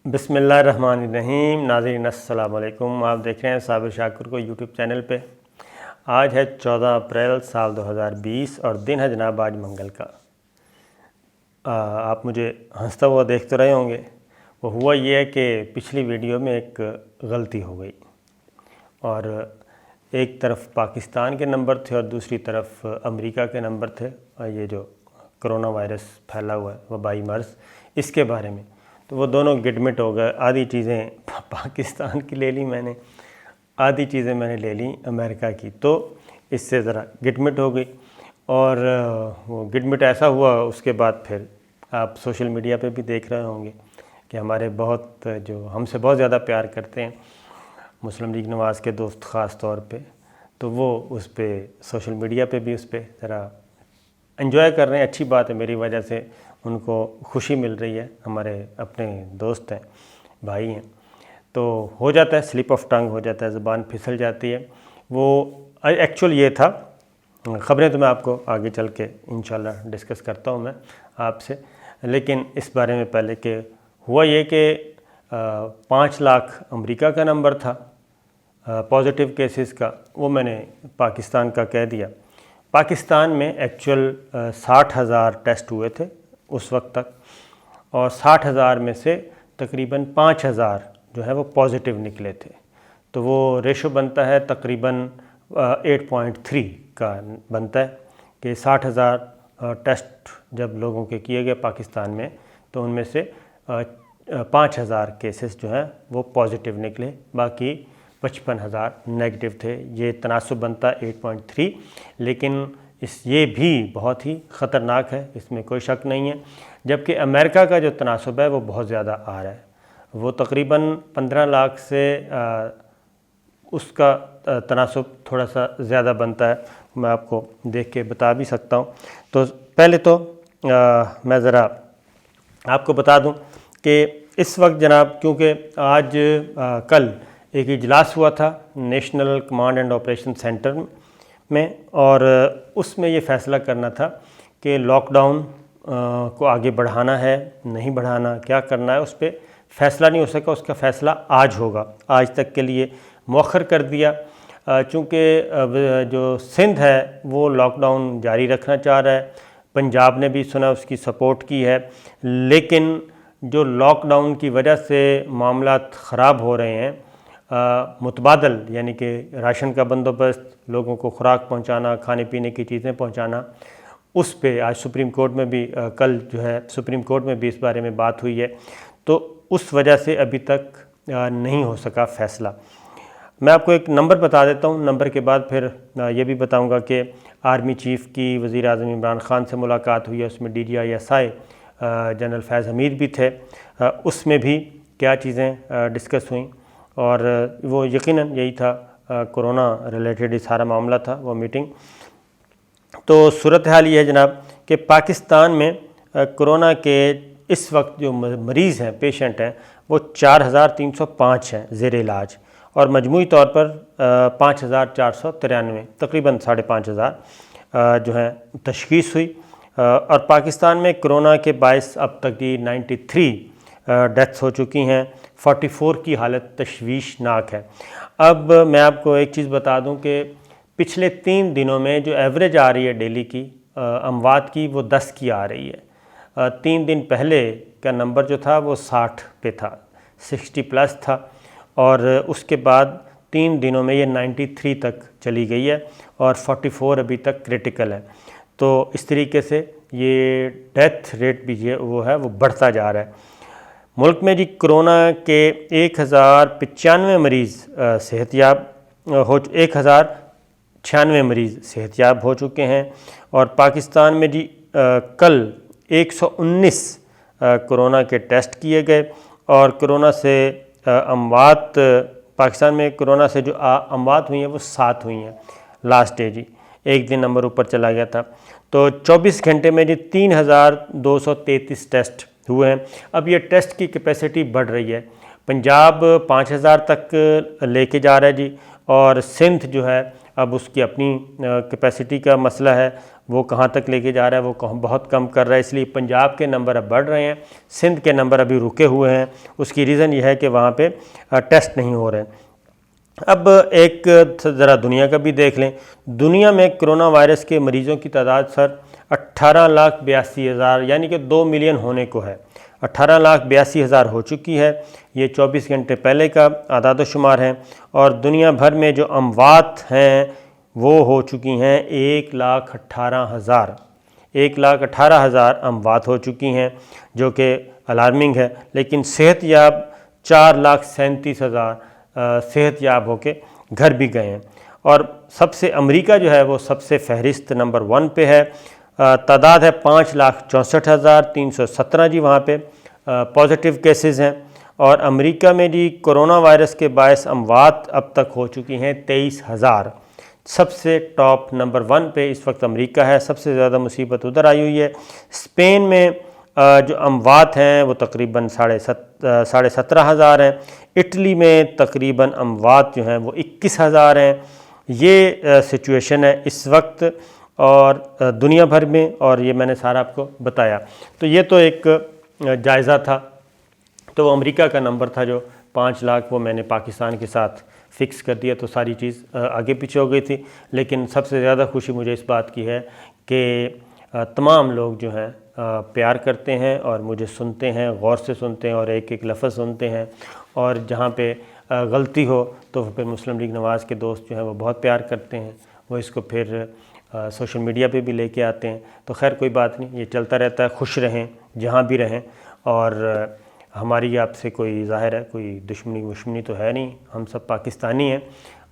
بسم اللہ الرحمن الرحیم۔ ناظرین السلام علیکم، آپ دیکھ رہے ہیں صابر شاکر کو یوٹیوب چینل پہ۔ آج ہے 14 اپریل سال 2020 اور دن ہے جناب آج منگل کا۔ آپ مجھے ہنستا ہوا دیکھ تو رہے ہوں گے۔ وہ ہوا یہ ہے کہ پچھلی ویڈیو میں ایک غلطی ہو گئی اور ایک طرف پاکستان کے نمبر تھے اور دوسری طرف امریکہ کے نمبر تھے، یہ جو کرونا وائرس پھیلا ہوا ہے وبائی مرض، اس کے بارے میں۔ تو وہ دونوں گڈمٹ ہو گئے۔ آدھی چیزیں پاکستان کی لے لی میں نے، آدھی چیزیں میں نے لے لیں امریکہ کی، تو اس سے ذرا گڈمٹ ہو گئی۔ اور وہ گڈمٹ ایسا ہوا، اس کے بعد پھر آپ سوشل میڈیا پہ بھی دیکھ رہے ہوں گے کہ ہمارے بہت جو ہم سے بہت زیادہ پیار کرتے ہیں مسلم لیگ نواز کے دوست خاص طور پہ، تو وہ اس پہ سوشل میڈیا پہ بھی اس پہ ذرا انجوائے کر رہے ہیں۔ اچھی بات ہے، میری وجہ سے ان کو خوشی مل رہی ہے، ہمارے اپنے دوست ہیں، بھائی ہیں۔ تو ہو جاتا ہے، سلپ آف ٹنگ ہو جاتا ہے، زبان پھسل جاتی ہے۔ وہ ایکچوئل یہ تھا، خبریں تو میں آپ کو آگے چل کے انشاءاللہ ڈسکس کرتا ہوں میں آپ سے، لیکن اس بارے میں پہلے کہ ہوا یہ کہ 5 لاکھ امریکہ کا نمبر تھا پازیٹیو کیسز کا، وہ میں نے پاکستان کا کہہ دیا۔ پاکستان میں ایکچوئل 60,000 ٹیسٹ ہوئے تھے اس وقت تک، اور 60,000 میں سے تقریباً 5,000 جو ہے وہ پازیٹیو نکلے تھے۔ تو وہ ریشو بنتا ہے تقریباً 8.3 کا بنتا ہے کہ 60,000 ٹیسٹ جب لوگوں کے کیے گئے پاکستان میں، تو ان میں سے 5,000 کیسز جو ہیں وہ پازیٹیو نکلے، باقی 55,000 نیگیٹو تھے۔ یہ تناسب بنتا 8.3، لیکن یہ بھی بہت ہی خطرناک ہے، اس میں کوئی شک نہیں ہے۔ جبکہ امریکہ کا جو تناسب ہے وہ بہت زیادہ آ رہا ہے، وہ تقریباً 15 لاکھ سے اس کا تناسب تھوڑا سا زیادہ بنتا ہے، میں آپ کو دیکھ کے بتا بھی سکتا ہوں۔ تو پہلے تو میں ذرا آپ کو بتا دوں کہ اس وقت جناب، کیونکہ آج کل ایک اجلاس ہوا تھا national command and operation centre میں، اور اس میں یہ فیصلہ کرنا تھا کہ لاک ڈاؤن کو آگے بڑھانا ہے، نہیں بڑھانا، کیا کرنا ہے، اس پہ فیصلہ نہیں ہو سکا۔ اس کا فیصلہ آج ہوگا، آج تک کے لیے مؤخر کر دیا، چونکہ جو سندھ ہے وہ لاک ڈاؤن جاری رکھنا چاہ رہا ہے، پنجاب نے بھی سنا اس کی سپورٹ کی ہے، لیکن جو لاک ڈاؤن کی وجہ سے معاملات خراب ہو رہے ہیں، متبادل یعنی کہ راشن کا بندوبست، لوگوں کو خوراک پہنچانا، کھانے پینے کی چیزیں پہنچانا، اس پہ آج سپریم کورٹ میں بھی کل جو ہے سپریم کورٹ میں بھی اس بارے میں بات ہوئی ہے، تو اس وجہ سے ابھی تک نہیں ہو سکا فیصلہ۔ میں آپ کو ایک نمبر بتا دیتا ہوں، نمبر کے بعد پھر یہ بھی بتاؤں گا کہ آرمی چیف کی وزیر اعظم عمران خان سے ملاقات ہوئی ہے، اس میں DGI جنرل فیض حمید بھی تھے، اس میں بھی کیا چیزیں ڈسکس ہوئیں، اور وہ یقیناً یہی تھا، کرونا ریلیٹڈ ہی سارا معاملہ تھا وہ میٹنگ۔ تو صورتحال یہ ہے جناب کہ پاکستان میں کرونا کے اس وقت جو مریض ہیں، پیشنٹ ہیں، وہ 4,305 ہیں زیر علاج، اور مجموعی طور پر 5,493 تقریباً 5,500 جو ہیں تشخیص ہوئی، اور پاکستان میں کرونا کے باعث اب تک کی 93 ڈیتھس ہو چکی ہیں، 44 کی حالت تشویشناک ہے۔ اب میں آپ کو ایک چیز بتا دوں کہ پچھلے 3 دنوں میں جو ایوریج آ رہی ہے ڈیلی کی اموات کی، وہ 10 کی آ رہی ہے۔ 3 دن پہلے کا نمبر جو تھا وہ 60 پہ تھا، 60+ تھا، اور اس کے بعد 3 دنوں میں یہ 93 تک چلی گئی ہے، اور 44 ابھی تک کریٹیکل ہے۔ تو اس طریقے سے یہ ڈیتھ ریٹ بھی وہ ہے وہ بڑھتا جا رہا ہے۔ ملک میں جی کرونا کے 1,095 مریض 1,096 مریض صحت یاب ہو چکے ہیں، اور پاکستان میں جی کل 119 کرونا کے ٹیسٹ کیے گئے، اور کرونا سے اموات پاکستان میں کرونا سے جو اموات ہوئی ہیں وہ 7 ہوئی ہیں لاسٹ ڈے جی، ایک دن نمبر اوپر چلا گیا تھا۔ تو 24 گھنٹے میں جی 3,233 ٹیسٹ ہوئے ہیں۔ اب یہ ٹیسٹ کی کیپیسٹی بڑھ رہی ہے، پنجاب 5,000 تک لے کے جا رہا ہے جی، اور سندھ جو ہے اب اس کی اپنی کیپیسٹی کا مسئلہ ہے، وہ کہاں تک لے کے جا رہا ہے، وہ بہت کم کر رہا ہے، اس لیے پنجاب کے نمبر اب بڑھ رہے ہیں، سندھ کے نمبر ابھی رکے ہوئے ہیں۔ اس کی ریزن یہ ہے کہ وہاں پہ ٹیسٹ نہیں ہو رہے ہیں۔ اب ایک ذرا دنیا کا بھی دیکھ لیں۔ دنیا میں کرونا وائرس کے مریضوں کی تعداد سر 18,82,000 یعنی کہ 2 ملین ہونے کو ہے، 18,82,000 ہو چکی ہے۔ یہ 24 گھنٹے پہلے کا اعداد و شمار ہیں، اور دنیا بھر میں جو اموات ہیں وہ ہو چکی ہیں 1,18,000 1,18,000 اموات ہو چکی ہیں، جو کہ الارمنگ ہے۔ لیکن صحت یاب 4,37,000 صحت یاب ہو کے گھر بھی گئے ہیں۔ اور سب سے امریکہ جو ہے وہ سب سے فہرست نمبر 1 پہ ہے، تعداد ہے 5,64,317 جی وہاں پہ پازیٹیو کیسز ہیں۔ اور امریکہ میں جی کرونا وائرس کے باعث اموات اب تک ہو چکی ہیں 23,000۔ سب سے ٹاپ نمبر 1 پہ اس وقت امریکہ ہے، سب سے زیادہ مصیبت ادھر آئی ہوئی ہے۔ اسپین میں جو اموات ہیں وہ تقریباً 17,500 ہیں۔ اٹلی میں تقریباً اموات جو ہیں وہ 21,000 ہیں۔ یہ سچویشن ہے اس وقت اور دنیا بھر میں، اور یہ میں نے سارا آپ کو بتایا۔ تو یہ تو ایک جائزہ تھا، تو وہ امریکہ کا نمبر تھا جو 5 لاکھ، وہ میں نے پاکستان کے ساتھ فکس کر دیا، تو ساری چیز آگے پیچھے ہو گئی تھی۔ لیکن سب سے زیادہ خوشی مجھے اس بات کی ہے کہ تمام لوگ جو ہیں پیار کرتے ہیں اور مجھے سنتے ہیں، غور سے سنتے ہیں اور ایک ایک لفظ سنتے ہیں، اور جہاں پہ غلطی ہو تو پھر مسلم لیگ نواز کے دوست جو ہیں وہ بہت پیار کرتے ہیں، وہ اس کو پھر سوشل میڈیا پہ بھی لے کے آتے ہیں۔ تو خیر کوئی بات نہیں، یہ چلتا رہتا ہے، خوش رہیں جہاں بھی رہیں، اور ہماری آپ سے کوئی ظاہر ہے کوئی دشمنی تو ہے نہیں، ہم سب پاکستانی ہیں۔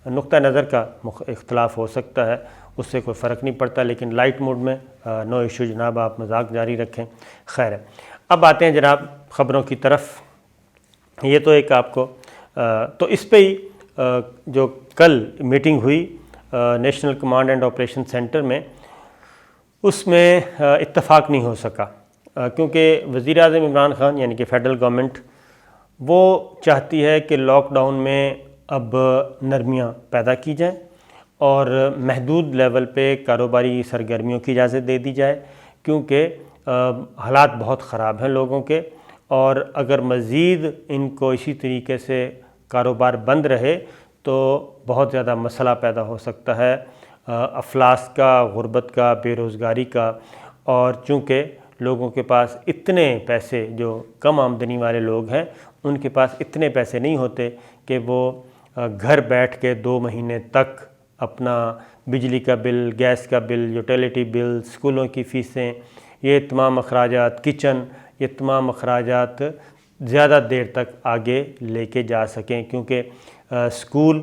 نقطہ نظر کا اختلاف ہو سکتا ہے، اس سے کوئی فرق نہیں پڑتا، لیکن لائٹ موڈ میں نو ایشو جناب، آپ مذاق جاری رکھیں، خیر ہے۔ اب آتے ہیں جناب خبروں کی طرف۔ یہ تو ایک آپ کو تو اس پہ ہی جو کل میٹنگ ہوئی national command and operation centre میں، اس میں اتفاق نہیں ہو سکا، کیونکہ وزیر اعظم عمران خان یعنی کہ فیڈرل گورنمنٹ وہ چاہتی ہے کہ لاک ڈاؤن میں اب نرمیاں پیدا کی جائیں اور محدود لیول پہ کاروباری سرگرمیوں کی اجازت دے دی جائے، کیونکہ حالات بہت خراب ہیں لوگوں کے، اور اگر مزید ان کو اسی طریقے سے کاروبار بند رہے تو بہت زیادہ مسئلہ پیدا ہو سکتا ہے، افلاس کا، غربت کا، بے روزگاری کا، اور چونکہ لوگوں کے پاس اتنے پیسے، جو کم آمدنی والے لوگ ہیں ان کے پاس اتنے پیسے نہیں ہوتے کہ وہ گھر بیٹھ کے 2 مہینے تک اپنا بجلی کا بل، گیس کا بل، یوٹیلیٹی بل، اسکولوں کی فیسیں، یہ تمام اخراجات، کچن، یہ تمام اخراجات زیادہ دیر تک آگے لے کے جا سکیں، کیونکہ اسکول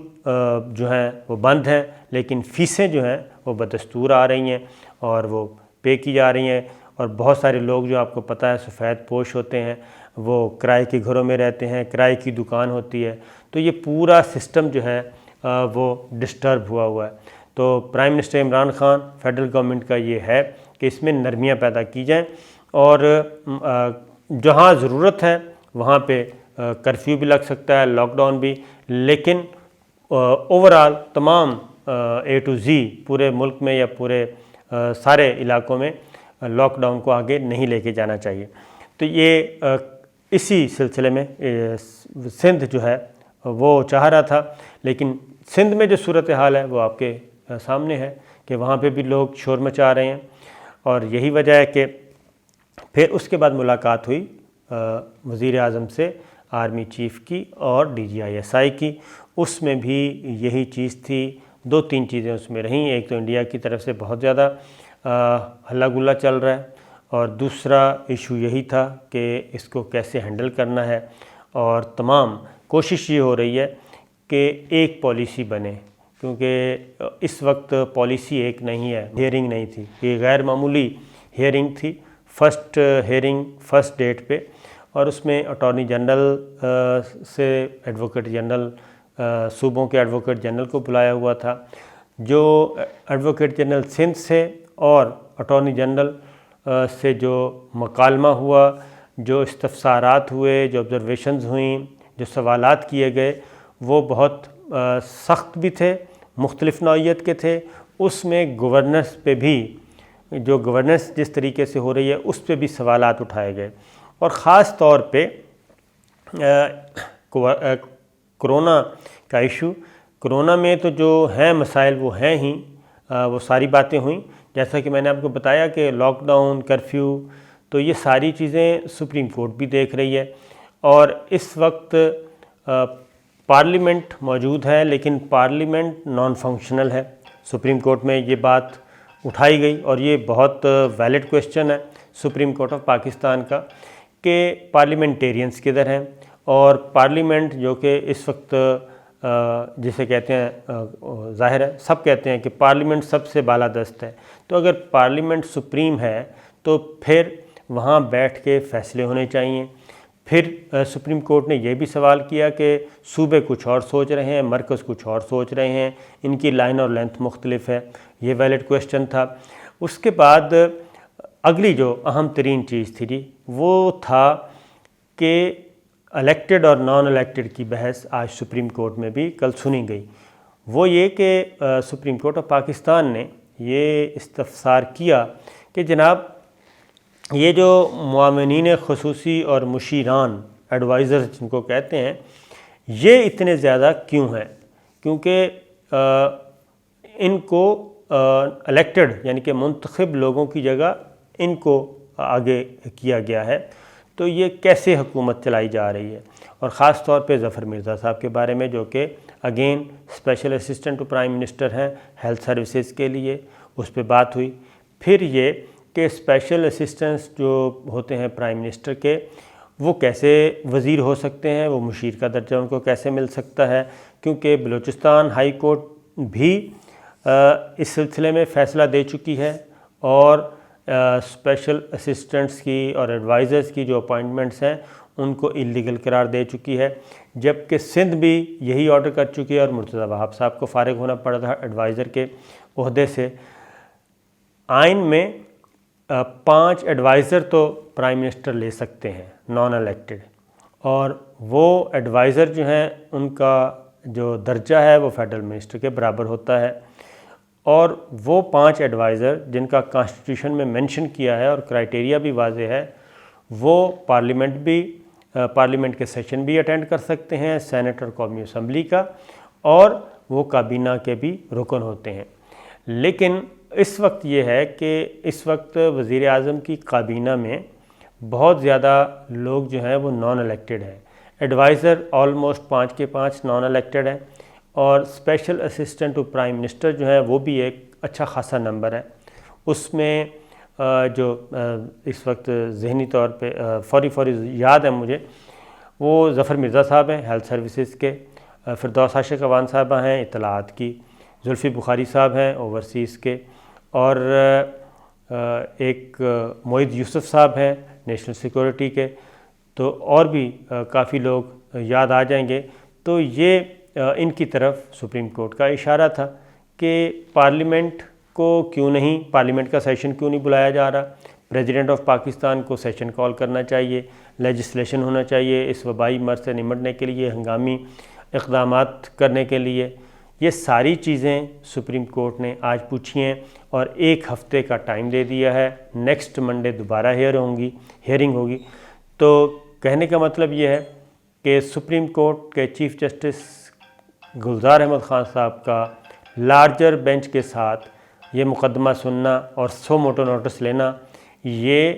جو ہیں وہ بند ہیں، لیکن فیسیں جو ہیں وہ بدستور آ رہی ہیں اور وہ پے کی جا رہی ہیں، اور بہت سارے لوگ جو آپ کو پتہ ہے سفید پوش ہوتے ہیں، وہ کرائے کے گھروں میں رہتے ہیں، کرائے کی دکان ہوتی ہے، تو یہ پورا سسٹم جو ہے وہ ڈسٹرب ہوا ہے۔ تو prime minister Imran Khan, federal government کا یہ ہے کہ اس میں نرمیاں پیدا کی جائیں، اور جہاں ضرورت ہے وہاں پہ کرفیو بھی لگ سکتا ہے، لاک ڈاؤن بھی، لیکن اوورآل تمام A to Z پورے ملک میں یا پورے سارے علاقوں میں لاک ڈاؤن کو آگے نہیں لے کے جانا چاہیے۔ تو یہ اسی سلسلے میں سندھ جو ہے وہ چاہ رہا تھا، لیکن سندھ میں جو صورتحال ہے وہ آپ کے سامنے ہے کہ وہاں پہ بھی لوگ شور مچا رہے ہیں، اور یہی وجہ ہے کہ پھر اس کے بعد ملاقات ہوئی وزیر اعظم سے، آرمی چیف کی اور DGI کی، اس میں بھی یہی چیز تھی، 2-3 چیزیں اس میں رہیں۔ ایک تو انڈیا کی طرف سے بہت زیادہ ہلا گلا چل رہا ہے، اور دوسرا ایشو یہی تھا کہ اس کو کیسے ہینڈل کرنا ہے، اور تمام کوشش یہ ہو رہی ہے کہ ایک پالیسی بنے، کیونکہ اس وقت پالیسی ایک نہیں ہے۔ ہیئرنگ نہیں تھی، یہ غیر معمولی ہیئرنگ تھی، فرسٹ ہیئرنگ فرسٹ ڈیٹ پہ، اور اس میں اٹارنی جنرل سے ایڈوکیٹ جنرل، صوبوں کے ایڈوکیٹ جنرل کو بلایا ہوا تھا، جو ایڈوکیٹ جنرل سندھ سے اور اٹارنی جنرل سے جو مکالمہ ہوا، جو استفسارات ہوئے، جو آبزرویشنز ہوئیں، جو سوالات کیے گئے، وہ بہت سخت بھی تھے، مختلف نوعیت کے تھے۔ اس میں گورننس پہ بھی جو گورننس جس طریقے سے ہو رہی ہے اس پہ بھی سوالات اٹھائے گئے، اور خاص طور پہ کرونا کا ایشو۔ کرونا میں تو جو ہیں مسائل وہ ہیں ہی، وہ ساری باتیں ہوئیں، جیسا کہ میں نے آپ کو بتایا کہ لاک ڈاؤن، کرفیو، تو یہ ساری چیزیں سپریم کورٹ بھی دیکھ رہی ہے، اور اس وقت پارلیمنٹ موجود ہے لیکن پارلیمنٹ نان فنکشنل ہے۔ سپریم کورٹ میں یہ بات اٹھائی گئی، اور یہ بہت ویلڈ کویسچن ہے سپریم کورٹ آف پاکستان کا کہ پارلیمنٹیرینز کدھر ہیں، اور پارلیمنٹ جو کہ اس وقت جسے کہتے ہیں، ظاہر ہے سب کہتے ہیں کہ پارلیمنٹ سب سے بالادست ہے، تو اگر پارلیمنٹ سپریم ہے تو پھر وہاں بیٹھ کے فیصلے ہونے چاہیے۔ پھر سپریم کورٹ نے یہ بھی سوال کیا کہ صوبے کچھ اور سوچ رہے ہیں، مرکز کچھ اور سوچ رہے ہیں، ان کی لائن اور لینتھ مختلف ہے، یہ ویلڈ کویسچن تھا۔ اس کے بعد اگلی جو اہم ترین چیز تھی جی وہ تھا کہ الیکٹڈ اور نان الیکٹڈ کی بحث آج سپریم کورٹ میں بھی کل سنی گئی۔ وہ یہ کہ سپریم کورٹ آف پاکستان نے یہ استفسار کیا کہ جناب یہ جو معاونین خصوصی اور مشیران، ایڈوائزر جن کو کہتے ہیں، یہ اتنے زیادہ کیوں ہیں؟ کیونکہ ان کو الیکٹڈ یعنی کہ منتخب لوگوں کی جگہ ان کو آگے کیا گیا ہے، تو یہ کیسے حکومت چلائی جا رہی ہے؟ اور خاص طور پہ ظفر مرزا صاحب کے بارے میں، جو کہ again special assistant to prime minister ہیں ہیلتھ سروسز کے لیے، اس پہ بات ہوئی۔ پھر یہ کہ اسپیشل اسسٹنٹس جو ہوتے ہیں پرائم منسٹر کے، وہ کیسے وزیر ہو سکتے ہیں، وہ مشیر کا درجہ ان کو کیسے مل سکتا ہے، کیونکہ بلوچستان ہائی کورٹ بھی اس سلسلے میں فیصلہ دے چکی ہے، اور اسپیشل اسسٹنٹس کی اور ایڈوائزرز کی جو اپوائنٹمنٹس ہیں ان کو اللیگل قرار دے چکی ہے، جبکہ سندھ بھی یہی آرڈر کر چکی ہے، اور مرتضیٰ وہاب صاحب کو فارغ ہونا پڑا تھا ایڈوائزر کے عہدے سے۔ آئین میں 5 ایڈوائزر تو پرائم منسٹر لے سکتے ہیں نان الیکٹڈ، اور وہ ایڈوائزر جو ہیں ان کا جو درجہ ہے وہ فیڈرل منسٹر کے برابر ہوتا ہے، اور وہ 5 ایڈوائزر جن کا کانسٹیٹیوشن میں مینشن کیا ہے اور کرائیٹیریا بھی واضح ہے، وہ پارلیمنٹ کے سیشن بھی اٹینڈ کر سکتے ہیں، سینٹ اور قومی اسمبلی کا، اور وہ کابینہ کے بھی رکن ہوتے ہیں۔ لیکن اس وقت یہ ہے کہ اس وقت وزیر اعظم کی کابینہ میں بہت زیادہ لوگ جو ہیں وہ نان الیکٹڈ ہیں، ایڈوائزر آلموسٹ 5 کے 5 نان الیکٹڈ ہیں، اور special assistant to prime minister جو ہیں وہ بھی ایک اچھا خاصا نمبر ہے۔ اس میں جو اس وقت ذہنی طور پہ فوری یاد ہے مجھے، وہ ظفر مرزا صاحب ہیں ہیلتھ سروسز کے، فردوس عاشق اوان صاحبہ ہیں اطلاعات کی، زلفی بخاری صاحب ہیں اوورسیز کے، اور ایک معید یوسف صاحب ہیں نیشنل سیکورٹی کے، تو اور بھی کافی لوگ یاد آ جائیں گے۔ تو یہ ان کی طرف سپریم کورٹ کا اشارہ تھا کہ پارلیمنٹ کو کیوں نہیں، پارلیمنٹ کا سیشن کیوں نہیں بلایا جا رہا، پریزیڈنٹ آف پاکستان کو سیشن کال کرنا چاہیے، لیجسلیشن ہونا چاہیے اس وبائی مرض سے نمٹنے کے لیے، ہنگامی اقدامات کرنے کے لیے۔ یہ ساری چیزیں سپریم کورٹ نے آج پوچھی ہیں، اور 1 ہفتے کا ٹائم دے دیا ہے، نیکسٹ منڈے دوبارہ ہیئرنگ ہوگی۔ تو کہنے کا مطلب یہ ہے کہ سپریم کورٹ کے چیف جسٹس گلزار احمد خان صاحب کا لارجر بینچ کے ساتھ یہ مقدمہ سننا اور سو موٹو نوٹس لینا، یہ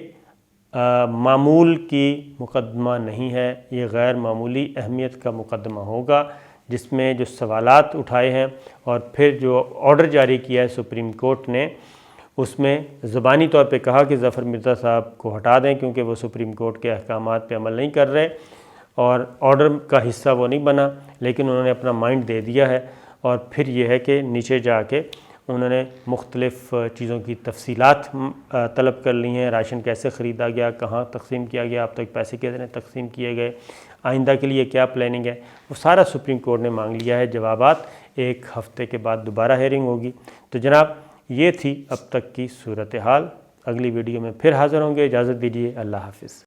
معمول کی مقدمہ نہیں ہے، یہ غیر معمولی اہمیت کا مقدمہ ہوگا، جس میں جو سوالات اٹھائے ہیں اور پھر جو آرڈر جاری کیا ہے سپریم کورٹ نے، اس میں زبانی طور پہ کہا کہ ظفر مرزا صاحب کو ہٹا دیں کیونکہ وہ سپریم کورٹ کے احکامات پہ عمل نہیں کر رہے، اور آرڈر کا حصہ وہ نہیں بنا، لیکن انہوں نے اپنا مائنڈ دے دیا ہے۔ اور پھر یہ ہے کہ نیچے جا کے انہوں نے مختلف چیزوں کی تفصیلات طلب کر لی ہیں، راشن کیسے خریدا گیا، کہاں تقسیم کیا گیا، اب تک پیسے کتنے تقسیم کیے گئے، آئندہ کے لیے کیا پلاننگ ہے، وہ سارا سپریم کورٹ نے مانگ لیا ہے جوابات۔ 1 ہفتے کے بعد دوبارہ ہیئرنگ ہوگی۔ تو جناب یہ تھی اب تک کی صورتحال، اگلی ویڈیو میں پھر حاضر ہوں گے، اجازت دیجیے، اللہ حافظ۔